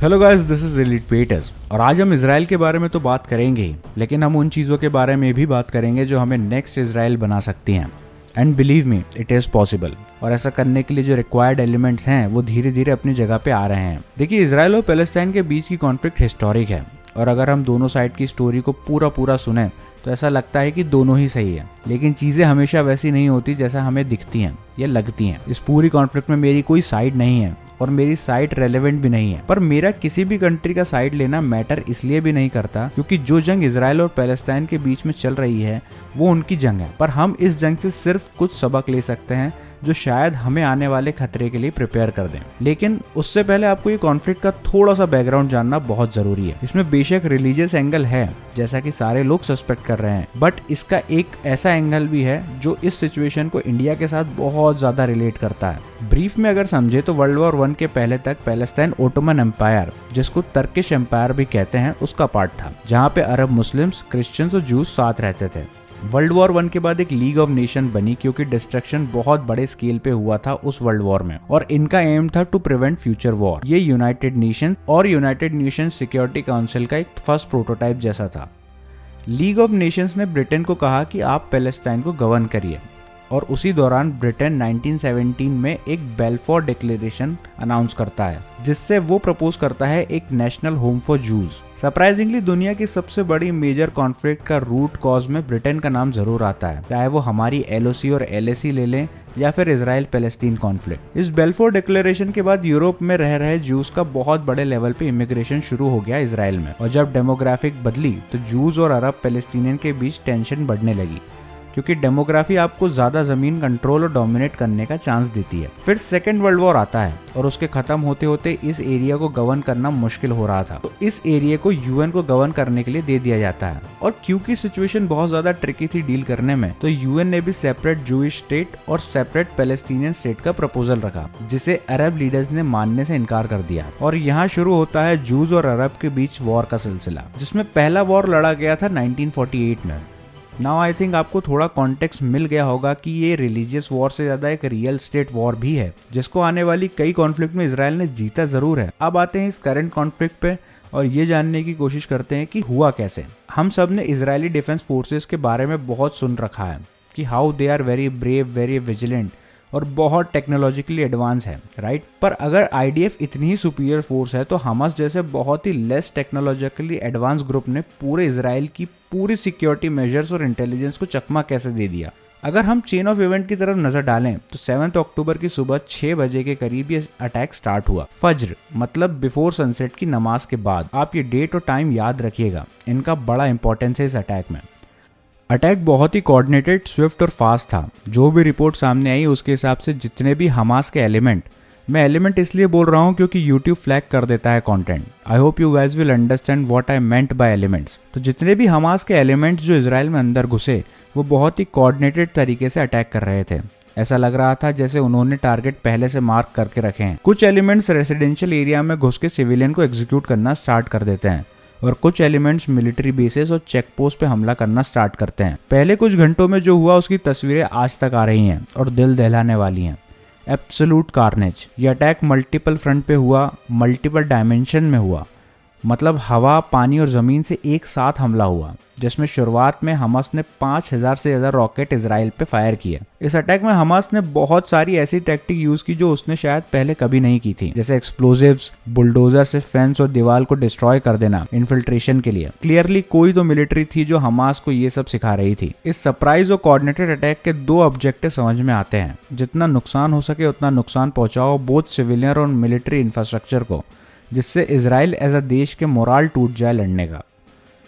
Hello guys, this is Elitepredators और आज हम इसराइल के बारे में तो बात करेंगे ही, लेकिन हम उन चीज़ों के बारे में भी बात करेंगे जो हमें नेक्स्ट इसराइल बना सकती हैं। And believe me, it is possible. और ऐसा करने के लिए जो रिक्वायर्ड एलिमेंट्स हैं वो धीरे धीरे अपनी जगह पे आ रहे हैं। देखिए, इसराइल और पैलेस्टाइन के बीच की कॉन्फ्लिक्ट हिस्टोरिक है और अगर हम दोनों साइड की स्टोरी को पूरा सुने तो ऐसा लगता है कि दोनों ही सही है। लेकिन चीज़ें हमेशा वैसी नहीं होती जैसा हमें दिखती हैं या लगती हैं। इस पूरी कॉन्फ्लिक्ट में मेरी कोई साइड नहीं है और मेरी साइड रेलेवेंट भी नहीं है। पर मेरा किसी भी कंट्री का साइड लेना मैटर इसलिए भी नहीं करता क्योंकि जो जंग इसराइल और पैलेस्टाइन के बीच में चल रही है वो उनकी जंग है। पर हम इस जंग से सिर्फ कुछ सबक ले सकते हैं जो शायद हमें आने वाले खतरे के लिए प्रिपेयर कर दें। लेकिन उससे पहले आपको ये कॉन्फ्लिक्ट का थोड़ा सा बैकग्राउंड जानना बहुत जरूरी है। इसमें बेशक रिलीजियस एंगल है जैसा कि सारे लोग सस्पेक्ट कर रहे हैं, बट इसका एक ऐसा एंगल भी है जो इस सिचुएशन को इंडिया के साथ बहुत ज्यादा रिलेट करता है। ब्रीफ में अगर समझे तो वर्ल्ड वॉर 1 के पहले तक पैलेस्टाइन ओटोमन एम्पायर, जिसको टर्किश एम्पायर भी कहते हैं, उसका पार्ट था, जहाँ पे अरब मुस्लिम्स, क्रिश्चियंस और जूस साथ रहते थे। वर्ल्ड वॉर 1 के बाद एक लीग ऑफ नेशन बनी क्योंकि डिस्ट्रक्शन बहुत बड़े स्केल पे हुआ था उस वर्ल्ड वॉर में और इनका एम था टू प्रिवेंट फ्यूचर वॉर। ये यूनाइटेड नेशन और यूनाइटेड नेशन सिक्योरिटी काउंसिल का एक फर्स्ट प्रोटोटाइप जैसा था। लीग ऑफ नेशंस ने ब्रिटेन को कहा कि आप पैलेस्टाइन को गवर्न करिए और उसी दौरान ब्रिटेन 1917 में एक बेल्फोर डिक्लेरेशन अनाउंस करता है जिससे वो प्रपोज करता है एक national home for Jews. Surprisingly दुनिया की सबसे बड़ी मेजर कॉन्फ्लिक्ट का रूट कॉज में ब्रिटेन का नाम जरूर आता है, चाहे वो हमारी LOC और LAC ले लें या फिर इसराइल पैलेस्टीन कॉन्फ्लिक्ट। इस बेल्फोर डिक्लेरेशन के बाद यूरोप में रह रहे जूस का बहुत बड़े लेवल पे इमिग्रेशन शुरू हो गया इसराइल में और जब डेमोग्राफिक बदली तो जूस और अरब पैलेस्टीनियन के बीच टेंशन बढ़ने लगी क्योंकि डेमोग्राफी आपको ज्यादा जमीन कंट्रोल और डोमिनेट करने का चांस देती है। फिर सेकेंड वर्ल्ड वॉर आता है और उसके खत्म होते होते इस एरिया को गवर्न करना मुश्किल हो रहा था, तो इस एरिया को UN को गवर्न करने के लिए दे दिया जाता है। और क्योंकि सिचुएशन बहुत ज्यादा ट्रिकी थी डील करने में, तो UN ने भी सेपरेट जूइश स्टेट और सेपरेट पैलेस्टीनियन स्टेट का प्रपोजल रखा जिसे अरब लीडर्स ने मानने से इनकार कर दिया। और यहाँ शुरू होता है जूस और अरब के बीच वॉर का सिलसिला, जिसमें पहला वॉर लड़ा गया था 1948 में। नाउ आई थिंक आपको थोड़ा कॉन्टेक्स्ट मिल गया होगा कि ये रिलीजियस वॉर से ज्यादा एक रियल स्टेट वॉर भी है जिसको आने वाली कई कॉन्फ्लिक्ट में इसराइल ने जीता जरूर है। अब आते हैं इस करंट कॉन्फ्लिक्ट पे और ये जानने की कोशिश करते हैं कि हुआ कैसे। हम सब ने इजरायली डिफेंस फोर्सेस के बारे में बहुत सुन रखा है कि how they are very brave, very vigilant और बहुत टेक्नोलॉजिकली एडवांस है, राइट। पर अगर IDF इतनी ही सुपीरियर फोर्स है तो हमास जैसे बहुत ही लेस टेक्नोलॉजिकली एडवांस ग्रुप ने पूरे इसराइल की पूरी सिक्योरिटी मेजर्स और इंटेलिजेंस को चकमा कैसे दे दिया। अगर हम चेन ऑफ इवेंट की तरफ नजर डालें तो 7 अक्टूबर की सुबह 6 बजे के करीब ये अटैक स्टार्ट हुआ। फज्र मतलब बिफोर सनसेट की नमाज के बाद। आप ये डेट और टाइम याद रखिएगा, इनका बड़ा इंपॉर्टेंस है इस अटैक में। अटैक बहुत ही कोऑर्डिनेटेड, स्विफ्ट और फास्ट था। जो भी रिपोर्ट सामने आई उसके हिसाब से जितने भी हमास के एलिमेंट, मैं एलिमेंट इसलिए बोल रहा हूँ क्योंकि YouTube फ्लैग कर देता है content. I hope you guys will understand what I meant by elements. तो जितने भी हमास के एलिमेंट्स जो इसराइल में अंदर घुसे वो बहुत ही कोऑर्डिनेटेड तरीके से अटैक कर रहे थे। ऐसा लग रहा था जैसे उन्होंने टारगेट पहले से मार्क करके रखे हैं। कुछ एलिमेंट्स रेसिडेंशियल एरिया में घुस के सिविलियन को एग्जीक्यूट करना स्टार्ट कर देते हैं और कुछ एलिमेंट्स मिलिट्री बेसेस और चेक पोस्ट पे हमला करना स्टार्ट करते हैं। पहले कुछ घंटों में जो हुआ उसकी तस्वीरें आज तक आ रही हैं और दिल दहलाने वाली हैं। Absolute carnage. ये अटैक मल्टीपल फ्रंट पे हुआ, मल्टीपल डायमेंशन में हुआ, मतलब हवा, पानी और जमीन से एक साथ हमला हुआ, जिसमें शुरुआत में हमास ने 5000 से ज्यादा रॉकेट इसराइल पे फायर किए। इस अटैक में हमास ने बहुत सारी ऐसी टैक्टिक यूज की जो उसने शायद पहले कभी नहीं की थी, जैसे एक्सप्लोजिव्स, बुलडोजर से फेंस और दीवार को डिस्ट्रॉय कर देना इन्फिल्ट्रेशन के लिए। क्लियरली कोई तो मिलिट्री थी जो हमास को ये सब सिखा रही थी। इस सरप्राइज और कोऑर्डिनेटेड अटैक के 2 ऑब्जेक्टिव समझ में आते हैं। जितना नुकसान हो सके उतना नुकसान पहुंचाओ बोथ सिविलियन और मिलिट्री इंफ्रास्ट्रक्चर को, जिससे इसराइल एज अ देश के मोराल टूट जाए लड़ने का।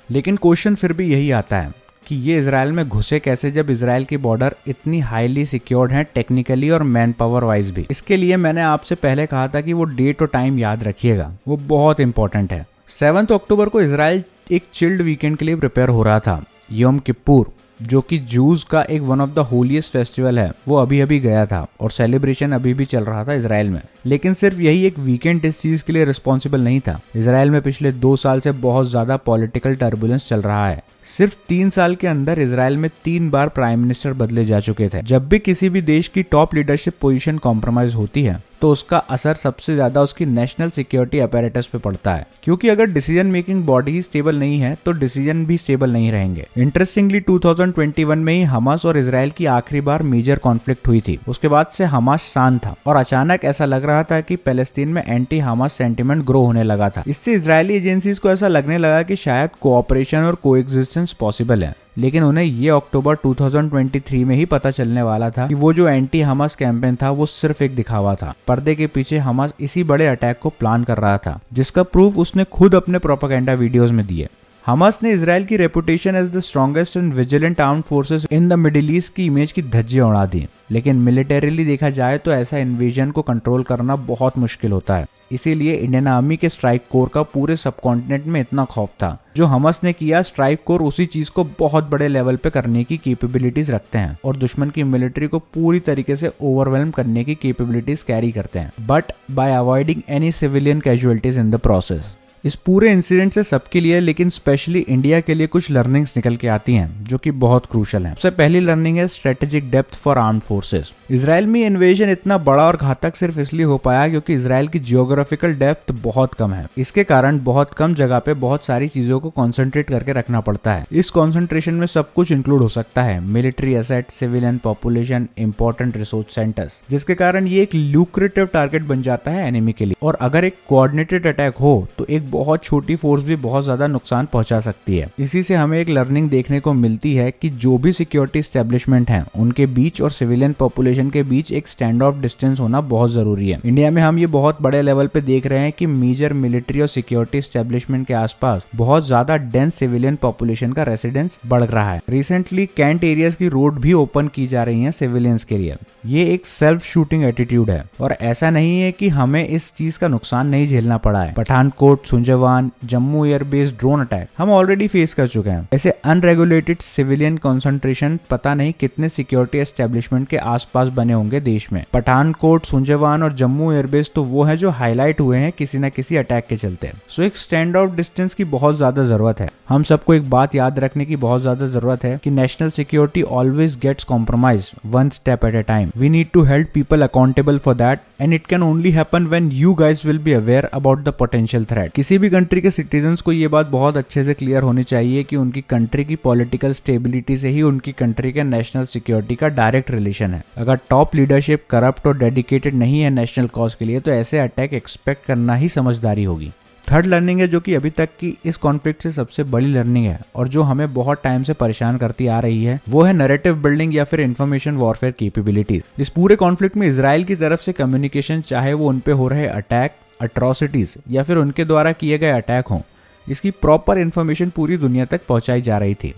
लेकिन क्वेश्चन फिर भी यही आता है कि ये इसराइल में घुसे कैसे जब इसराइल की बॉर्डर इतनी हाईली सिक्योर्ड है टेक्निकली और मैन पावर वाइज भी। इसके लिए मैंने आपसे पहले कहा था कि वो डेट और टाइम याद रखिएगा, वो बहुत इंपॉर्टेंट है। 7 अक्टूबर को इसराइल एक चिल्ड वीकेंड के लिए प्रिपेयर हो रहा था। योम किप्पुर, जो कि जूज का एक one of the holiest festival है, वो अभी अभी गया था और सेलिब्रेशन अभी भी चल रहा था इसराइल में। लेकिन सिर्फ यही एक वीकेंड इस चीज के लिए रिस्पॉन्सिबल नहीं था। इसराइल में पिछले 2 साल से बहुत ज्यादा पॉलिटिकल टर्बुलेंस चल रहा है। सिर्फ 3 साल के अंदर इसराइल में 3 बार प्राइम मिनिस्टर बदले जा चुके थे। जब भी किसी भी देश की टॉप लीडरशिप पोजीशन कॉम्प्रोमाइज होती है तो उसका असर सबसे ज्यादा उसकी नेशनल सिक्योरिटी अपैरेटस पे पड़ता है, क्योंकि अगर डिसीजन मेकिंग बॉडी ही स्टेबल नहीं है तो डिसीजन भी स्टेबल नहीं रहेंगे। इंटरेस्टिंगली 2021 में ही हमास और इजराइल की आखिरी बार मेजर कॉन्फ्लिक्ट हुई थी। उसके बाद से हमास शांत था और अचानक ऐसा लग रहा था कि पैलेस्टीन में एंटी हमास सेंटिमेंट ग्रो होने लगा था। इससे इजरायली एजेंसीज को ऐसा लगने लगा कि शायद कोऑपरेशन और कोएग्जिस्टेंस पॉसिबल है, लेकिन उन्हें ये अक्टूबर 2023 में ही पता चलने वाला था कि वो जो एंटी हमास कैंपेन था वो सिर्फ एक दिखावा था। पर्दे के पीछे हमास इसी बड़े अटैक को प्लान कर रहा था, जिसका प्रूफ उसने खुद अपने प्रोपेगेंडा वीडियोस में दिए। हमास ने इजराइल की reputation as the strongest and vigilant armed forces in the middle east की इमेज की धज्जियां उड़ा दी, लेकिन मिलिटरीली देखा जाए तो ऐसा इन्वेजन को कंट्रोल करना बहुत मुश्किल होता है। इसीलिए इंडियन आर्मी के स्ट्राइक कोर का पूरे सबकॉन्टिनेंट में इतना खौफ था। जो हमास ने किया, स्ट्राइक कोर उसी चीज को बहुत बड़े लेवल पे करने की कैपेबिलिटीज रखते हैं और दुश्मन की मिलिट्री को पूरी तरीके से ओवरवेल्म करने की कैपेबिलिटीज कैरी करते हैं, but by avoiding any civilian casualties in the process. इस पूरे इंसिडेंट से सबके लिए, लेकिन स्पेशली इंडिया के लिए कुछ लर्निंग्स निकल के आती हैं जो कि बहुत क्रूशल हैं। सबसे पहली लर्निंग है strategic depth for armed forces. Israel में इन्वेजन इतना बड़ा और घातक सिर्फ इसलिए हो पाया क्योंकि इजराइल की जियोग्राफिकल डेप्थ बहुत कम है। इसके कारण बहुत कम जगह पे बहुत सारी चीजों को कॉन्सेंट्रेट करके रखना पड़ता है। इस कॉन्सेंट्रेशन में सब कुछ इंक्लूड हो सकता है, military asset, civilian population, important resource centres, जिसके कारण ये एक लुक्रेटिव टारगेट बन जाता है एनिमी के लिए। और अगर एक कोऑर्डिनेटेड अटैक हो तो एक बहुत छोटी फोर्स भी बहुत ज्यादा नुकसान पहुंचा सकती है। इसी से हमें एक लर्निंग देखने को मिलती है कि जो भी सिक्योरिटी एस्टेब्लिशमेंट हैं, उनके बीच और सिविलियन पॉपुलेशन के बीच एक स्टैंड ऑफ डिस्टेंस होना बहुत जरूरी है। इंडिया में हम ये बहुत बड़े लेवल पे देख रहे हैं कि मेजर मिलिट्री और सिक्योरिटी एस्टेब्लिशमेंट के आसपास बहुत ज्यादा डेंस सिविलियन पॉपुलेशन का रेसिडेंस बढ़ रहा है। रिसेंटली कैंट एरियाज की रोड भी ओपन की जा रही है सिविलियंस के लिए। ये एक सेल्फ शूटिंग एटीट्यूड है और ऐसा नहीं है कि हमें इस चीज का नुकसान नहीं झेलना पड़ा है। Pathankot, Sunjuwan, Jammu airbase drone attack हम ऑलरेडी फेस कर चुके हैं। ऐसे अनरेगुलेटेड सिविलियन कंसंट्रेशन पता नहीं कितने सिक्योरिटी एस्टेब्लिशमेंट के आसपास बने होंगे देश में। पठानकोट, सुंजवान और जम्मू एयरबेस तो वो है जो हाईलाइट हुए हैं किसी न किसी अटैक के चलते। सो एक स्टैंड आउट डिस्टेंस की बहुत ज्यादा जरूरत है। हम सबको एक बात याद रखने की बहुत ज्यादा जरूरत है कि national security always gets compromise one step at a time. We need to held people accountable for that and it can only happen when you guys will be aware about the potential threat. किसी भी country के citizens को ये बात बहुत अच्छे से clear होनी चाहिए कि उनकी कंट्री की पॉलिटिकल स्टेबिलिटी से ही उनकी कंट्री के नेशनल सिक्योरिटी का डायरेक्ट रिलेशन है। अगर टॉप लीडरशिप करप्ट और डेडिकेटेड नहीं है नेशनल कॉज के लिए तो ऐसे अटैक एक्सपेक्ट करना ही समझदारी होगी। थर्ड लर्निंग है जो कि अभी तक की इस कॉन्फ्लिक्ट से सबसे बड़ी लर्निंग है और जो हमें बहुत टाइम से परेशान करती आ रही है, वो है नैरेटिव बिल्डिंग या फिर इंफॉर्मेशन वॉरफेयर कैपेबिलिटीज। इस पूरे कॉन्फ्लिक्ट में इजराइल की तरफ से कम्युनिकेशन, चाहे वो उनपे हो रहे अटैक, अट्रॉसिटीज या फिर उनके द्वारा किए गए अटैक हों, इसकी प्रॉपर इन्फॉर्मेशन पूरी दुनिया तक पहुंचाई जा रही थी,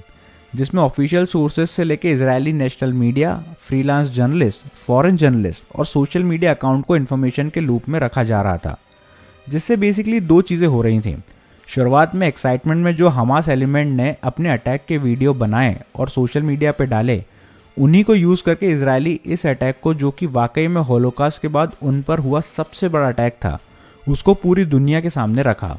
जिसमें ऑफिशियल सोर्सेज से लेके Israeli national media, freelance journalist, foreign journalist और सोशल मीडिया अकाउंट को इन्फॉर्मेशन के लूप में रखा जा रहा था। जिससे बेसिकली दो चीज़ें हो रही थी। शुरुआत में एक्साइटमेंट में जो हमास एलिमेंट ने अपने अटैक के वीडियो बनाए और सोशल मीडिया पे डाले, उन्हीं को यूज़ करके इजरायली इस अटैक को, जो कि वाकई में होलोकॉस्ट के बाद उन पर हुआ सबसे बड़ा अटैक था, उसको पूरी दुनिया के सामने रखा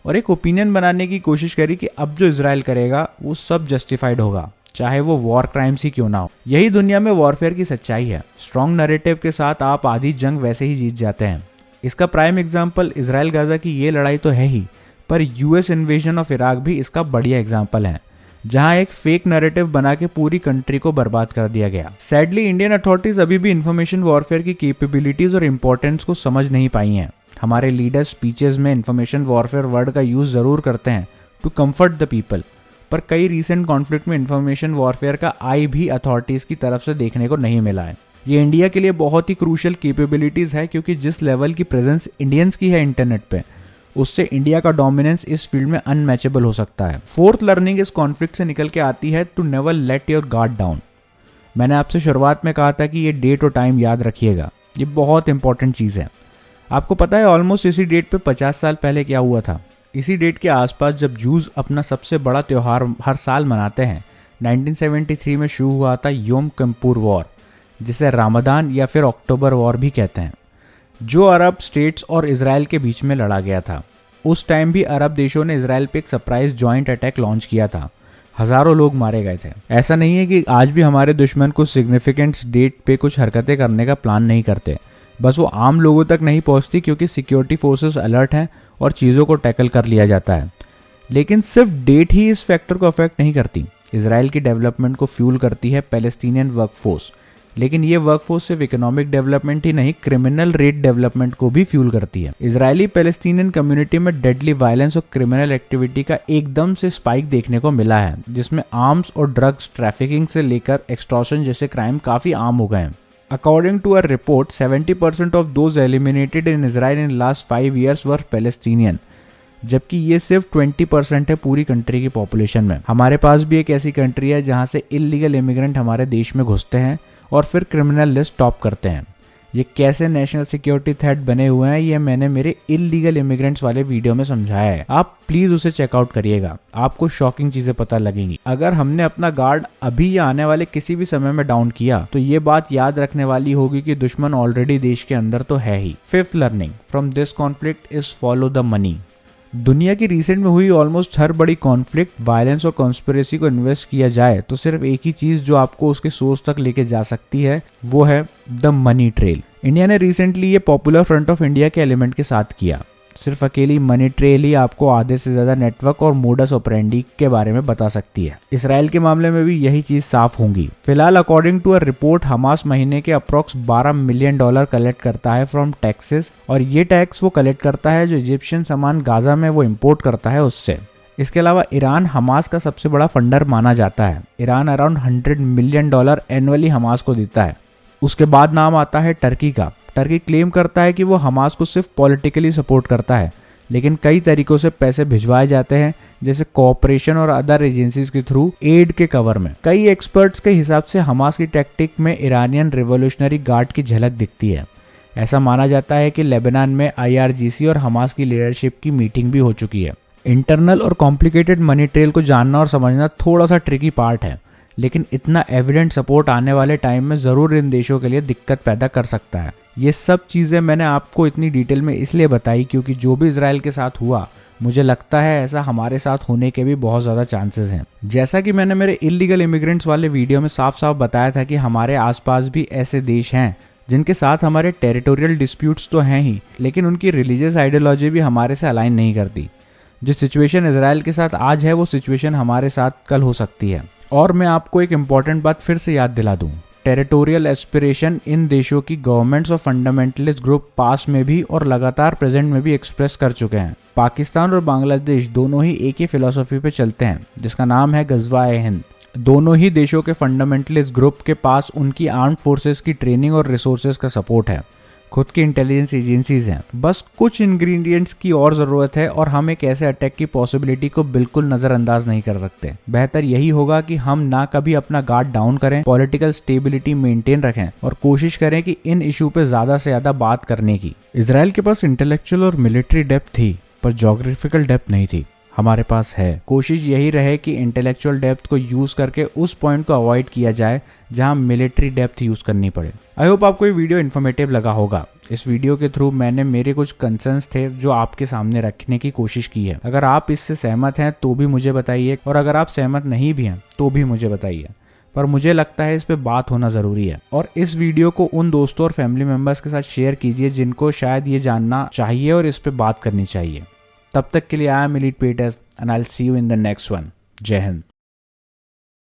और एक ओपिनियन बनाने की कोशिश करी कि अब जो इजराइल करेगा वो सब जस्टिफाइड होगा, चाहे वो वॉर क्राइम्स ही क्यों ना हो। यही दुनिया में वॉरफेयर की सच्चाई है। स्ट्रॉन्ग नैरेटिव के साथ आप आधी जंग वैसे ही जीत जाते हैं। इसका प्राइम एग्जाम्पल इसराइल गाजा की ये लड़ाई तो है ही, पर यूएस इन्वेजन ऑफ इराक भी इसका बढ़िया एग्जाम्पल है, जहां एक फेक नैरेटिव बना के पूरी कंट्री को बर्बाद कर दिया गया। सैडली इंडियन अथॉरिटीज अभी भी इंफॉर्मेशन वॉरफेयर की कैपेबिलिटीज और इंपॉर्टेंस को समझ नहीं पाई हैं। हमारे लीडर्स स्पीचेस में इंफॉर्मेशन वॉरफेयर वर्ड का यूज जरूर करते हैं टू कंफर्ट द पीपल, पर कई रीसेंट कॉन्फ्लिक्ट में इंफॉर्मेशन वॉरफेयर का आई भी अथॉरिटीज की तरफ से देखने को नहीं मिला है। ये इंडिया के लिए बहुत ही क्रूशियल कैपेबिलिटीज है, क्योंकि जिस लेवल की प्रेजेंस इंडियंस की है इंटरनेट पे, उससे इंडिया का डोमिनेंस इस फील्ड में अनमैचेबल हो सकता है। फोर्थ लर्निंग इस कॉन्फ्लिक्ट से निकल के आती है to never let your guard down. मैंने आपसे शुरुआत में कहा था कि ये डेट और टाइम याद रखिएगा, ये बहुत इंपॉर्टेंट चीज़ है। आपको पता है ऑलमोस्ट इसी डेट पे 50 साल पहले क्या हुआ था? इसी डेट के आसपास जब जूज अपना सबसे बड़ा त्यौहार हर साल मनाते हैं, 1973 में शुरू हुआ था योम किपुर वॉर, जिसे रमदान या फिर अक्टूबर वॉर भी कहते हैं, जो अरब स्टेट्स और इजराइल के बीच में लड़ा गया था। उस टाइम भी अरब देशों ने इजराइल पे एक सरप्राइज जॉइंट अटैक लॉन्च किया था। हजारों लोग मारे गए थे। ऐसा नहीं है कि आज भी हमारे दुश्मन कुछ सिग्निफिकेंट डेट पे कुछ हरकतें करने का प्लान नहीं करते, बस वो आम लोगों तक नहीं पहुंचती क्योंकि सिक्योरिटी फोर्सेस अलर्ट हैं और चीज़ों को टैकल कर लिया जाता है। लेकिन सिर्फ डेट ही इस फैक्टर को अफेक्ट नहीं करती। इसराइल की डेवलपमेंट को फ्यूल करती है पैलेस्टीनियन वर्कफोर्स, लेकिन ये वर्कफोर्स सिर्फ इकोनॉमिक डेवलपमेंट ही नहीं, क्रिमिनल रेट डेवलपमेंट को भी फ्यूल करती है। इजरायली पैलेस्टीनियन कम्युनिटी में डेडली वायलेंस और क्रिमिनल एक्टिविटी का एकदम से स्पाइक देखने को मिला है, जिसमें आर्म्स और ड्रग्स ट्रैफिकिंग से लेकर एक्सटॉर्शन जैसे क्राइम काफी आम हो गए हैं। According to a report, 70% of those eliminated in Israel in last 5 years were Palestinian, जबकि ये सिर्फ 20% है पूरी कंट्री की पॉपुलेशन में। हमारे पास भी एक ऐसी कंट्री है जहां से इलीगल इमिग्रेंट हमारे देश में घुसते हैं और फिर क्रिमिनल लिस्ट टॉप करते हैं। ये कैसे नेशनल सिक्योरिटी थ्रेट बने हुए हैं ये मैंने मेरे इलीगल इमिग्रेंट्स वाले वीडियो में समझाया है, आप प्लीज उसे चेकआउट करिएगा, आपको शॉकिंग चीजें पता लगेंगी। अगर हमने अपना गार्ड अभी या आने वाले किसी भी समय में डाउन किया तो ये बात याद रखने वाली होगी कि दुश्मन ऑलरेडी देश के अंदर तो है ही। Fifth learning from this conflict is follow the money. दुनिया की रिसेंट में हुई ऑलमोस्ट हर बड़ी कॉन्फ्लिक्ट, वायलेंस और कॉन्स्पिरेसी को इन्वेस्ट किया जाए तो सिर्फ एक ही चीज जो आपको उसके सोर्स तक लेके जा सकती है वो है द मनी ट्रेल। इंडिया ने रिसेंटली ये पॉपुलर फ्रंट ऑफ इंडिया के एलिमेंट के साथ किया। सिर्फ अकेली मनी ट्रेल ही आपको आधे से ज्यादा नेटवर्क और मोडस ऑपरेंडी के बारे में बता सकती है। इसराइल के मामले में भी यही चीज साफ होंगी। फिलहाल according to a report Hamas महीने के अप्रॉक्स $12 मिलियन कलेक्ट करता है फ्रॉम टैक्सेस, और ये टैक्स वो कलेक्ट करता है जो इजिप्शियन सामान गाजा में वो इम्पोर्ट करता है उससे। इसके अलावा ईरान हमास का सबसे बड़ा फंडर माना जाता है। Iran around $100 million annually Hamas को देता है। उसके बाद नाम आता है टर्की का। टर्की क्लेम करता है कि वो हमास को सिर्फ पॉलिटिकली सपोर्ट करता है, लेकिन कई तरीकों से पैसे भिजवाए जाते हैं, जैसे कोऑपरेशन और अदर एजेंसीज के थ्रू एड के कवर में। कई एक्सपर्ट्स के हिसाब से हमास की टैक्टिक में इरानियन रिवोल्यूशनरी गार्ड की झलक दिखती है। ऐसा माना जाता है कि लेबनान में IRGC और हमास की लीडरशिप की मीटिंग भी हो चुकी है। इंटरनल और कॉम्प्लिकेटेड मनी ट्रेल को जानना और समझना थोड़ा सा ट्रिकी पार्ट है, लेकिन इतना एविडेंट सपोर्ट आने वाले टाइम में जरूर इन देशों के लिए दिक्कत पैदा कर सकता है। ये सब चीजें मैंने आपको इतनी डिटेल में इसलिए बताई क्योंकि जो भी इजराइल के साथ हुआ, मुझे लगता है ऐसा हमारे साथ होने के भी बहुत ज्यादा चांसेस हैं। जैसा कि मैंने मेरे इलीगल इमिग्रेंट्स वाले वीडियो में साफ साफ बताया था कि हमारे आसपास भी ऐसे देश हैं जिनके साथ हमारे टेरिटोरियल डिस्प्यूट्स तो हैं ही, लेकिन उनकी रिलीजियस आइडियोलॉजी भी हमारे से अलाइन नहीं करती। जो सिचुएशन इजराइल के साथ आज है वो सिचुएशन हमारे साथ कल हो सकती है। और मैं आपको एक इम्पॉर्टेंट बात फिर से याद दिला दूं, टेरिटोरियल एस्पिरेशन इन देशों की गवर्नमेंट्स और फंडामेंटलिस्ट ग्रुप पास में भी और लगातार प्रेजेंट में भी एक्सप्रेस कर चुके हैं। पाकिस्तान और बांग्लादेश दोनों ही एक ही फिलॉसफी पे चलते हैं जिसका नाम है गज़वा-ए हिंद। दोनों ही देशों के फंडामेंटलिस्ट ग्रुप के पास उनकी आर्म्ड फोर्सेस की ट्रेनिंग और रिसोर्सेज का सपोर्ट है, खुद की इंटेलिजेंस एजेंसीज हैं। बस कुछ इंग्रेडिएंट्स की और ज़रूरत है और हम एक ऐसे अटैक की पॉसिबिलिटी को बिल्कुल नज़रअंदाज नहीं कर सकते। बेहतर यही होगा कि हम ना कभी अपना गार्ड डाउन करें, पॉलिटिकल स्टेबिलिटी मेंटेन रखें और कोशिश करें कि इन इशू पे ज़्यादा से ज़्यादा बात करने की। इजराइल के पास इंटेलेक्चुअल और मिलिट्री डेप्थ थी पर जोग्राफिकल डेप्थ नहीं थी। हमारे पास है। कोशिश यही रहे कि इंटेलेक्चुअल डेप्थ को यूज करके उस पॉइंट को अवॉइड किया जाए जहां मिलिट्री डेप्थ यूज करनी पड़े। आई होप आपको ये वीडियो इन्फॉर्मेटिव लगा होगा। इस वीडियो के थ्रू मैंने मेरे कुछ कंसर्न्स थे जो आपके सामने रखने की कोशिश की है। अगर आप इससे सहमत हैं तो भी मुझे बताइए, और अगर आप सहमत नहीं भी हैं तो भी मुझे बताइए। पर मुझे लगता है इस पे बात होना जरूरी है। और इस वीडियो को उन दोस्तों और फैमिली मेंबर्स के साथ शेयर कीजिए जिनको शायद ये जानना चाहिए और इस पे बात करनी चाहिए। तब तक के लिए आई एम इलीटपेटर्स and I will see you in the next one. जय हिंद।